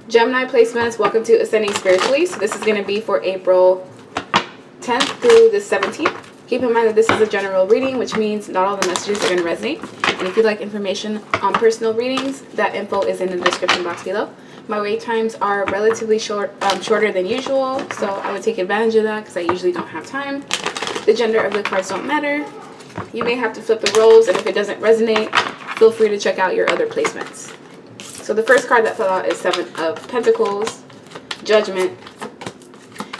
Gemini placements, welcome to Ascending Spiritually. So this is going to be for April 10th through the 17th. Keep in mind that this is a general reading, which means not all the messages are going to resonate. And if you'd like information on personal readings, that info is in the description box below. My wait times are relatively shorter than usual, so I would take advantage of that because I usually don't have time. The gender of the cards don't matter. You may have to flip the roles, and if it doesn't resonate, feel free to check out your other placements. So the first card that fell out is Seven of Pentacles, Judgment,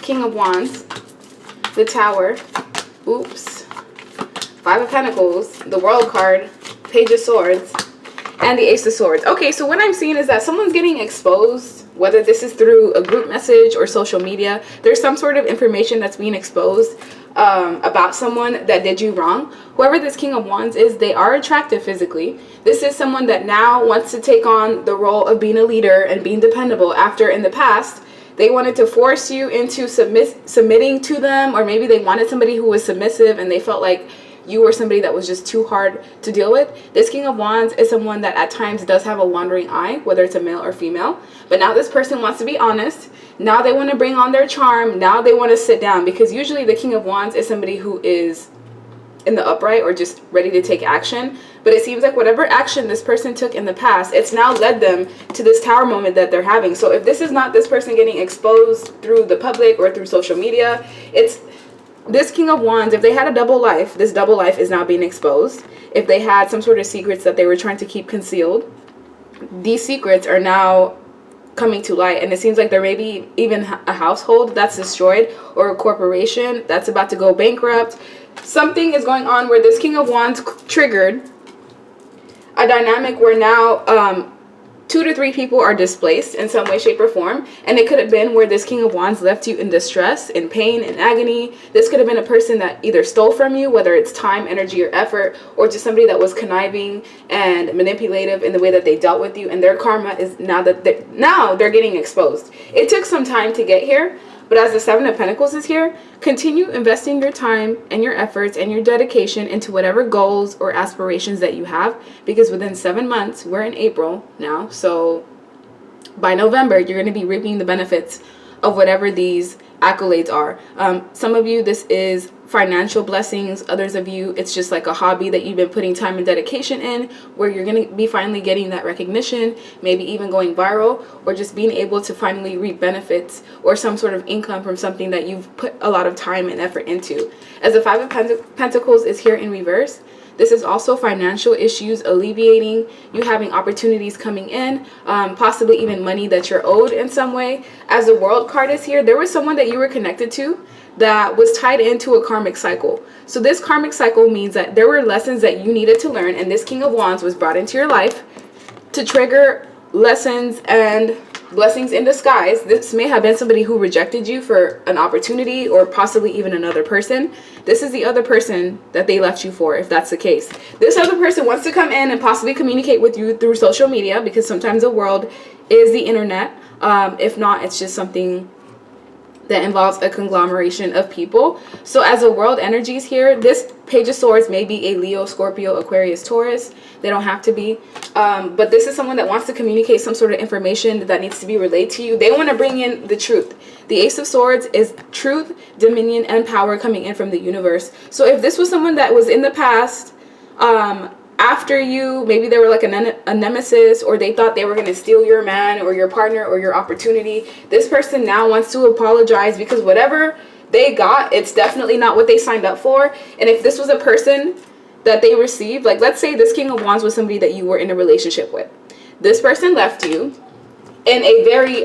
King of Wands, the Tower, oops, Five of Pentacles, the World card, Page of Swords, and the Ace of Swords. Okay, so what I'm seeing is that someone's getting exposed, whether this is through a group message or social media. There's some sort of information that's being exposed about someone that did you wrong. Whoever this King of Wands is, they are attractive physically. This is someone that now wants to take on the role of being a leader and being dependable after in the past they wanted to force you into submitting to them, or maybe they wanted somebody who was submissive and they felt like you were somebody that was just too hard to deal with. This King of Wands is someone that at times does have a wandering eye, whether it's a male or female. But now this person wants to be honest. Now they want to bring on their charm. Now they want to sit down, because usually the King of Wands is somebody who is in the upright or just ready to take action. But it seems like whatever action this person took in the past, it's now led them to this tower moment that they're having. So if this is not this person getting exposed through the public or through social media, it's this King of Wands. If they had a double life, this double life is now being exposed. If they had some sort of secrets that they were trying to keep concealed, these secrets are now coming to light. And it seems like there may be even a household that's destroyed, or a corporation that's about to go bankrupt. Something is going on where this King of Wands triggered a dynamic where now 2 to 3 people are displaced in some way, shape, or form. And it could have been where this King of Wands left you in distress, in pain, in agony. This could have been a person that either stole from you, whether it's time, energy, or effort, or just somebody that was conniving and manipulative in the way that they dealt with you. And their karma is now they're getting exposed. It took some time to get here, but as the Seven of Pentacles is here, continue investing your time and your efforts and your dedication into whatever goals or aspirations that you have, because within 7 months, we're in April now, so by November, you're going to be reaping the benefits of whatever these accolades are. Some of you, this is financial blessings. Others of you, it's just like a hobby that you've been putting time and dedication in, where you're going to be finally getting that recognition, maybe even going viral, or just being able to finally reap benefits or some sort of income from something that you've put a lot of time and effort into. As the Five of Pentacles is here in reverse, this is also financial issues alleviating, you having opportunities coming in, possibly even money that you're owed in some way. As the World card is here, there was someone that you were connected to that was tied into a karmic cycle. So this karmic cycle means that there were lessons that you needed to learn, and this King of Wands was brought into your life to trigger lessons and blessings in disguise. This may have been somebody who rejected you for an opportunity, or possibly even another person. This is the other person that they left you for, if that's the case. This other person wants to come in and possibly communicate with you through social media, because sometimes the world is the internet. If not, it's just something that involves a conglomeration of people. So as the world energies here, this Page of Swords may be a Leo, Scorpio, Aquarius, Taurus. They don't have to be. But this is someone that wants to communicate some sort of information that needs to be relayed to you. They want to bring in the truth. The Ace of Swords is truth, dominion, and power coming in from the universe. So if this was someone that was in the past, after you, maybe they were like a nemesis, or they thought they were going to steal your man or your partner or your opportunity, this person now wants to apologize, because whatever they got, it's definitely not what they signed up for. And if this was a person that they received, like let's say this King of Wands was somebody that you were in a relationship with. This person left you in a very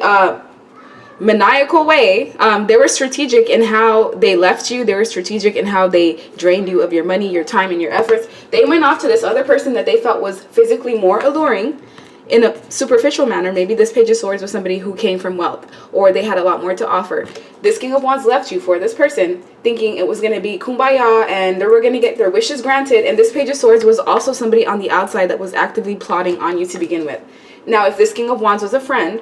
maniacal way. They were strategic in how they left you. They were strategic in how they drained you of your money, your time, and your efforts. They went off to this other person that they felt was physically more alluring in a superficial manner. Maybe this Page of Swords was somebody who came from wealth, or they had a lot more to offer. This King of Wands left you for this person, thinking it was going to be kumbaya and they were going to get their wishes granted. And this Page of Swords was also somebody on the outside that was actively plotting on you to begin with. Now, if this King of Wands was a friend,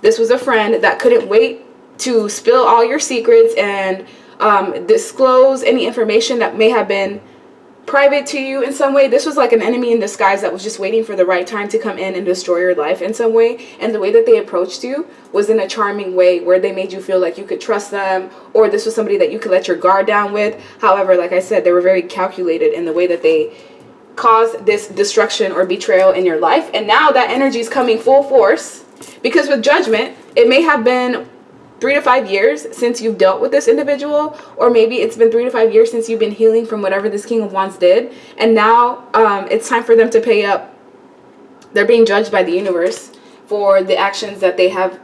this was a friend that couldn't wait to spill all your secrets and disclose any information that may have been private to you in some way. This was like an enemy in disguise that was just waiting for the right time to come in and destroy your life in some way. And the way that they approached you was in a charming way, where they made you feel like you could trust them, or this was somebody that you could let your guard down with. However, like I said, they were very calculated in the way that they caused this destruction or betrayal in your life. And now that energy is coming full force, because with Judgment, it may have been 3 to 5 years since you've dealt with this individual, or maybe it's been 3 to 5 years since you've been healing from whatever this King of Wands did, and now it's time for them to pay up. They're being judged by the universe for the actions that they have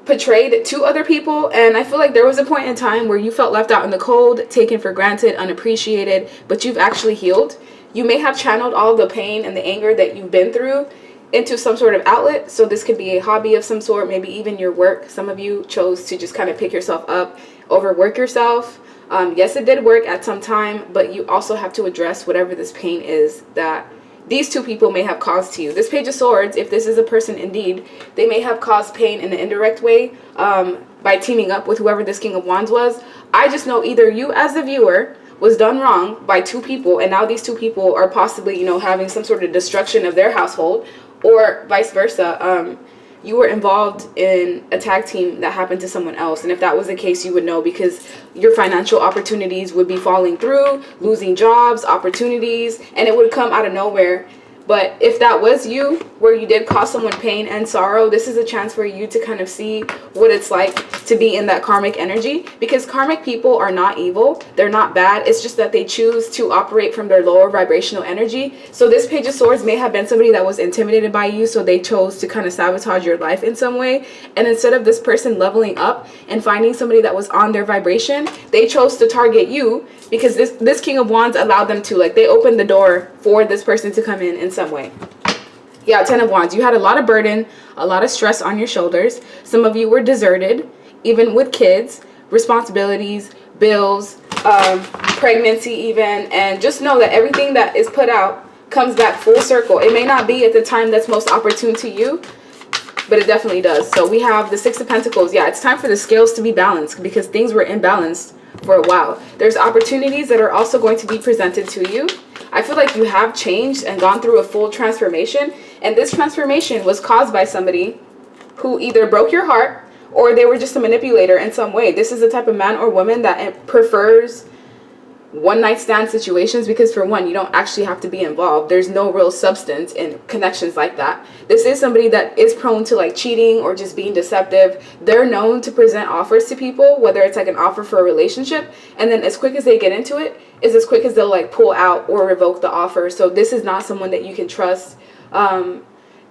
portrayed to other people. And I feel like there was a point in time where you felt left out in the cold, taken for granted, unappreciated, but you've actually healed. You may have channeled all the pain and the anger that you've been through into some sort of outlet. So this could be a hobby of some sort, maybe even your work. Some of you chose to just kind of pick yourself up, overwork yourself. Yes, it did work at some time, but you also have to address whatever this pain is that these two people may have caused to you. This Page of Swords, if this is a person indeed, they may have caused pain in an indirect way by teaming up with whoever this King of Wands was. I just know either you as the viewer was done wrong by two people, and now these two people are possibly, you know, having some sort of destruction of their household, or vice versa. You were involved in a tag team that happened to someone else. And if that was the case, you would know, because your financial opportunities would be falling through, losing jobs, opportunities, and it would come out of nowhere. But if that was you, where you did cause someone pain and sorrow, this is a chance for you to kind of see what it's like to be in that karmic energy. Because karmic people are not evil. They're not bad. It's just that they choose to operate from their lower vibrational energy. So this Page of Swords may have been somebody that was intimidated by you, so they chose to kind of sabotage your life in some way. And instead of this person leveling up and finding somebody that was on their vibration, they chose to target you, because this King of Wands allowed them to. Like, they opened the door for this person to come in some way. Yeah, 10 of Wands. You had a lot of burden, a lot of stress on your shoulders. Some of you were deserted, even with kids, responsibilities, bills, pregnancy even. And just know that everything that is put out comes back full circle. It may not be at the time that's most opportune to you, but it definitely does. So we have the 6 of Pentacles. Yeah, it's time for the scales to be balanced, because things were imbalanced for a while. There's opportunities that are also going to be presented to you. I feel like you have changed and gone through a full transformation, and this transformation was caused by somebody who either broke your heart, or they were just a manipulator in some way. This is the type of man or woman that prefers one-night stand situations, because for one, you don't actually have to be involved. There's no real substance in connections like that. This is somebody that is prone to like cheating or just being deceptive. They're known to present offers to people, whether it's like an offer for a relationship, and then as quick as they get into it is as quick as they'll like pull out or revoke the offer. So this is not someone that you can trust. And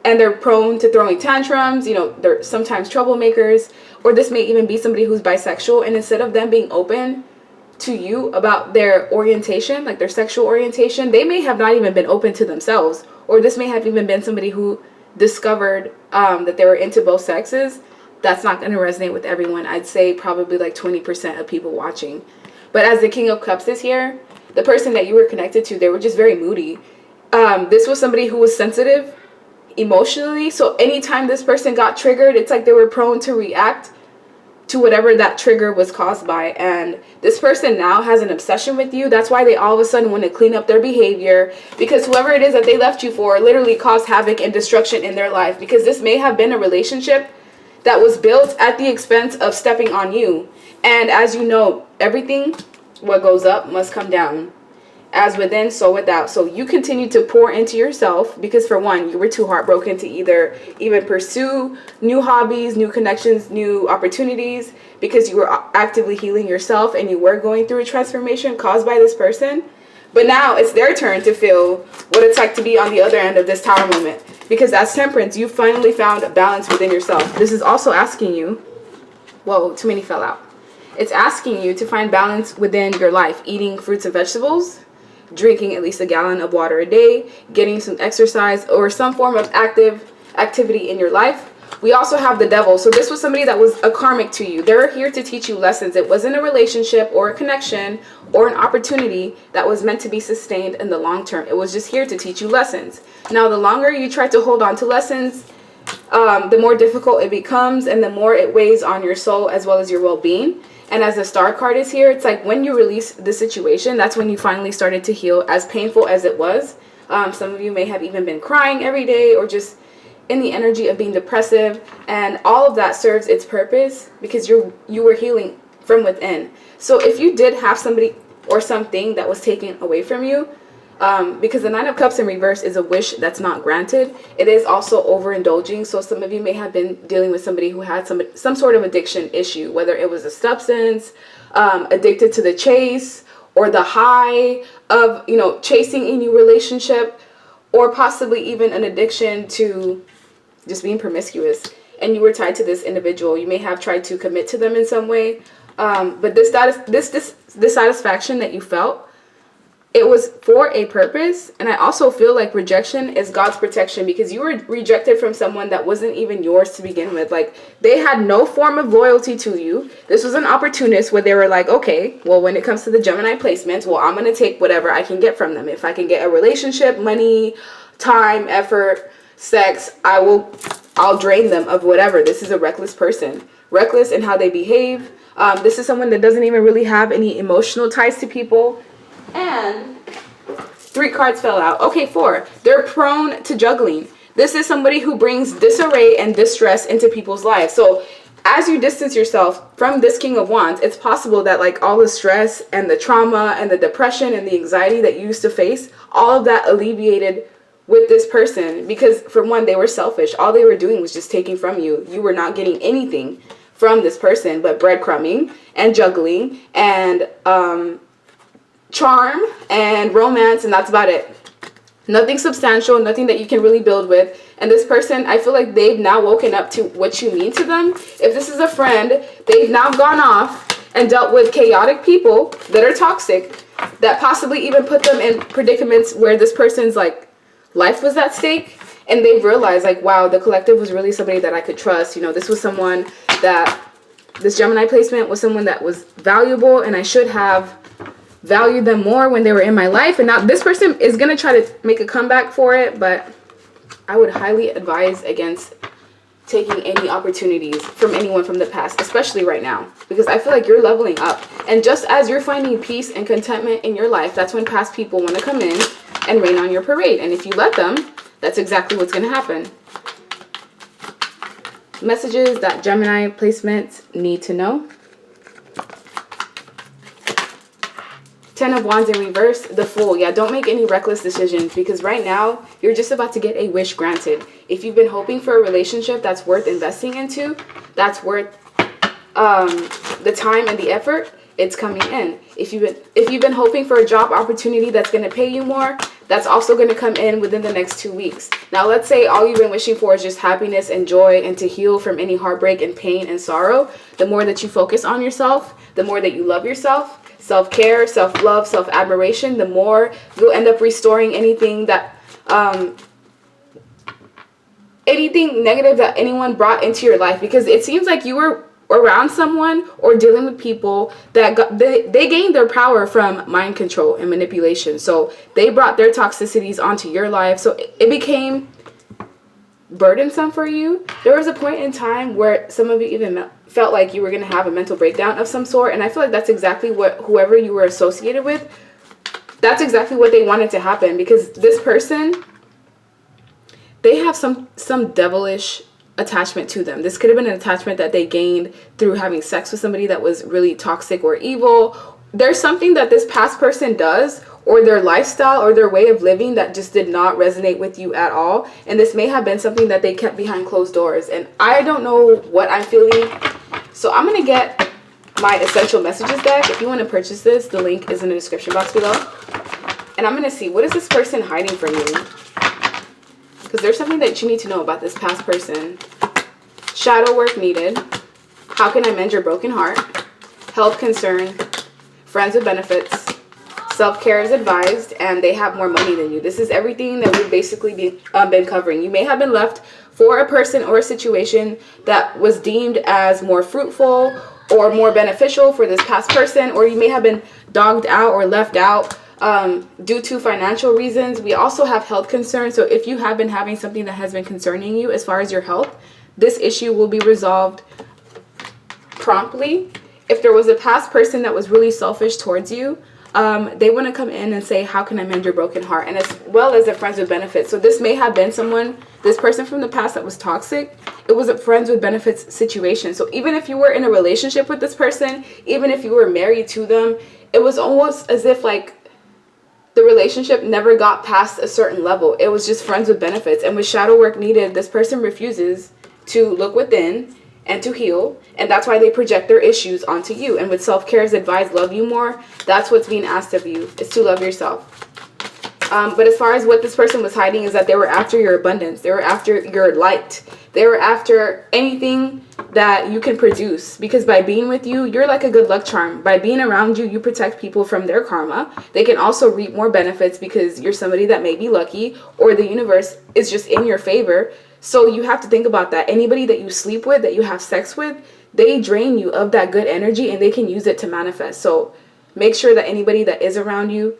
they're prone to throwing tantrums. You know, they're sometimes troublemakers, or this may even be somebody who's bisexual, and instead of them being open to you about their orientation, like their sexual orientation, they may have not even been open to themselves, or this may have even been somebody who discovered that they were into both sexes. That's not going to resonate with everyone. I'd say probably like 20% of people watching. But as the King of Cups is here, the person that you were connected to, they were just very moody. This was somebody who was sensitive emotionally, so anytime this person got triggered, it's like they were prone to react to whatever that trigger was caused by. And this person now has an obsession with you. That's why they all of a sudden want to clean up their behavior, because whoever it is that they left you for literally caused havoc and destruction in their life. Because this may have been a relationship that was built at the expense of stepping on you. And as you know, everything what goes up must come down. As within, so without. So you continue to pour into yourself, because for one, you were too heartbroken to either even pursue new hobbies, new connections, new opportunities, because you were actively healing yourself and you were going through a transformation caused by this person. But now it's their turn to feel what it's like to be on the other end of this Tower moment, because as Temperance, you finally found a balance within yourself. This is also asking you, whoa, too many fell out. It's asking you to find balance within your life, eating fruits and vegetables, drinking at least a gallon of water a day, getting some exercise, or some form of activity in your life. We also have the Devil. So this was somebody that was a karmic to you. They're here to teach you lessons. It wasn't a relationship or a connection or an opportunity that was meant to be sustained in the long term. It was just here to teach you lessons. Now, the longer you try to hold on to lessons, the more difficult it becomes, and the more it weighs on your soul as well as your well-being. And as the Star card is here, it's like when you release the situation, that's when you finally started to heal, as painful as it was. Some of you may have even been crying every day, or just in the energy of being depressive, and all of that serves its purpose because you were healing from within. So if you did have somebody or something that was taken away from you, because the Nine of Cups in reverse is a wish that's not granted, it is also overindulging. So some of you may have been dealing with somebody who had some sort of addiction issue, whether it was a substance, addicted to the chase, or the high of, you know, chasing a new relationship, or possibly even an addiction to just being promiscuous, and you were tied to this individual. You may have tried to commit to them in some way, but this satisfaction that you felt, it was for a purpose. And I also feel like rejection is God's protection, because you were rejected from someone that wasn't even yours to begin with. Like, they had no form of loyalty to you. This was an opportunist where they were like, okay, well, when it comes to the Gemini placements, well, I'm going to take whatever I can get from them. If I can get a relationship, money, time, effort, sex, I'll drain them of whatever. This is a reckless person, reckless in how they behave. This is someone that doesn't even really have any emotional ties to people. And 3 cards fell out. Okay, 4. They're prone to juggling. This is somebody who brings disarray and distress into people's lives. So as you distance yourself from this King of Wands, it's possible that like all the stress and the trauma and the depression and the anxiety that you used to face, all of that alleviated with this person. Because for one, they were selfish. All they were doing was just taking from you. You were not getting anything from this person but breadcrumbing and juggling and charm and romance, and that's about it. Nothing substantial, nothing that you can really build with. And this person, I feel like they've now woken up to what you mean to them. If this is a friend, they've now gone off and dealt with chaotic people that are toxic, that possibly even put them in predicaments where this person's like life was at stake. And they've realized like, wow, the collective was really somebody that I could trust. You know, this was someone that, this Gemini placement was someone that was valuable, and I should have valued them more when they were in my life. And now this person is going to try to make a comeback for it, but I would highly advise against taking any opportunities from anyone from the past, especially right now, because I feel like you're leveling up. And just as you're finding peace and contentment in your life, that's when past people want to come in and rain on your parade. And if you let them, that's exactly what's going to happen. Messages that Gemini placements need to know. 10 of Wands in reverse, the Fool. Yeah, don't make any reckless decisions, because right now you're just about to get a wish granted. If you've been hoping for a relationship that's worth investing into, that's worth the time and the effort, it's coming in. If you've been hoping for a job opportunity that's going to pay you more, that's also going to come in within the next 2 weeks. Now, let's say all you've been wishing for is just happiness and joy and to heal from any heartbreak and pain and sorrow. The more that you focus on yourself, the more that you love yourself, self-care, self-love, self-admiration, the more you'll end up restoring anything that anything negative that anyone brought into your life. Because it seems like you were around someone or dealing with people that they gained their power from mind control and manipulation. So they brought their toxicities onto your life, so it became burdensome for you. There was a point in time where some of you even felt like you were going to have a mental breakdown of some sort, and I feel like that's exactly what whoever you were associated with, that's exactly what they wanted to happen. Because this person, they have some devilish attachment to them. This could have been an attachment that they gained through having sex with somebody that was really toxic or evil. There's something that this past person does, or their lifestyle or their way of living, that just did not resonate with you at all. And this may have been something that they kept behind closed doors. And I don't know what I'm feeling. So I'm going to get my Essential Messages deck. If you want to purchase this, the link is in the description box below. And I'm going to see, what is this person hiding from you? Because there's something that you need to know about this past person. Shadow work needed. How can I mend your broken heart? Health concern. Friends with benefits. Self-care is advised, and they have more money than you. This is everything that we've basically been covering. You may have been left for a person or a situation that was deemed as more fruitful or more beneficial for this past person, or you may have been dogged out or left out due to financial reasons. We also have health concerns. So if you have been having something that has been concerning you as far as your health, this issue will be resolved promptly. if there was a past person that was really selfish towards you, they want to come in and say, how can I mend your broken heart? And as well as a friends with benefits. So this may have been someone, this person from the past that was toxic. It was a friends with benefits situation. So even if you were in a relationship with this person, even if you were married to them, it was almost as if like the relationship never got past a certain level. It was just friends with benefits. And with shadow work needed, this person refuses to look within and to heal. And that's why they project their issues onto you. And with self-care is advised, love you more. That's what's being asked of you, is to love yourself. But as far as what this person was hiding is that they were after your abundance. They were after your light. They were after anything that you can produce. Because by being with you, you're like a good luck charm. By being around you, you protect people from their karma. They can also reap more benefits because you're somebody that may be lucky, or the universe is just in your favor. So you have to think about that. Anybody that you sleep with, that you have sex with, they drain you of that good energy and they can use it to manifest. So make sure that anybody that is around you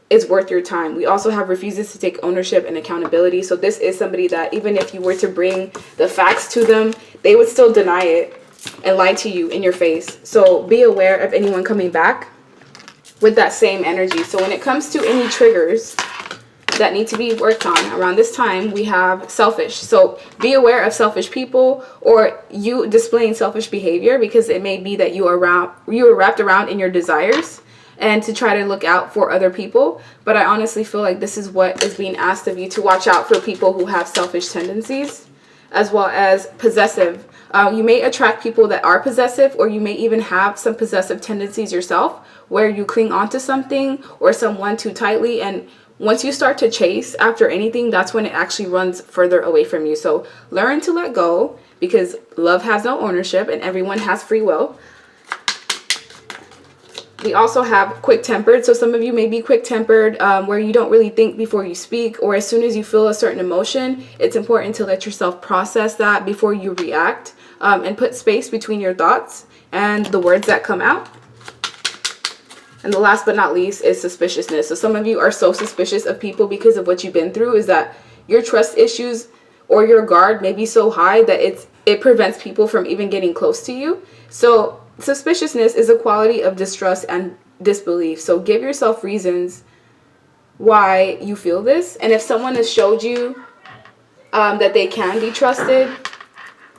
is worth your time. We also have refuses to take ownership and accountability. So this is somebody that even if you were to bring the facts to them, they would still deny it and lie to you in your face. So be aware of anyone coming back with that same energy. So when it comes to any triggers that need to be worked on around this time, we have selfish. So be aware of selfish people or you displaying selfish behavior, because it may be that you are wrapped around in your desires and to try to look out for other people. But I honestly feel like this is what is being asked of you, to watch out for people who have selfish tendencies, as well as possessive. You may attract people that are possessive, or you may even have some possessive tendencies yourself, where you cling onto something or someone too tightly, and once you start to chase after anything, that's when it actually runs further away from you. So learn to let go, because love has no ownership and everyone has free will. We also have quick-tempered. So some of you may be quick-tempered, where you don't really think before you speak, or as soon as you feel a certain emotion, it's important to let yourself process that before you react, and put space between your thoughts and the words that come out. And the last but not least is suspiciousness. So some of you are so suspicious of people because of what you've been through, is that your trust issues or your guard may be so high that it prevents people from even getting close to you. So suspiciousness is a quality of distrust and disbelief. So give yourself reasons why you feel this. And if someone has showed you that they can be trusted,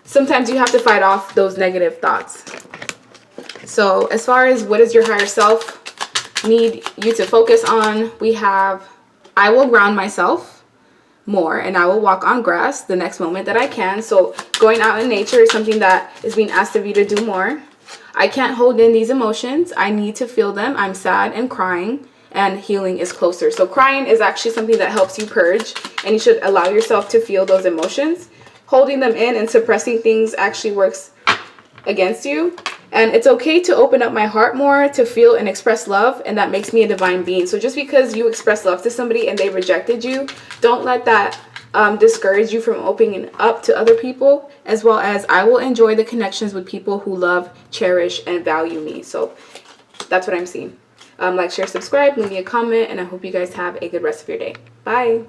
sometimes you have to fight off those negative thoughts. So as far as what is your higher self need you to focus on, we have, I will ground myself more and I will walk on grass the next moment that I can. So going out in nature is something that is being asked of you to do more. I can't hold in these emotions. I need to feel them. I'm sad and crying, and healing is closer. So crying is actually something that helps you purge, and you should allow yourself to feel those emotions. Holding them in and suppressing things actually works against you. And it's okay to open up my heart more, to feel and express love, and that makes me a divine being. So just because you express love to somebody and they rejected you, don't let that discourage you from opening up to other people. As well as, I will enjoy the connections with people who love, cherish, and value me. So that's what I'm seeing. Like, share, subscribe, leave me a comment, and I hope you guys have a good rest of your day. Bye.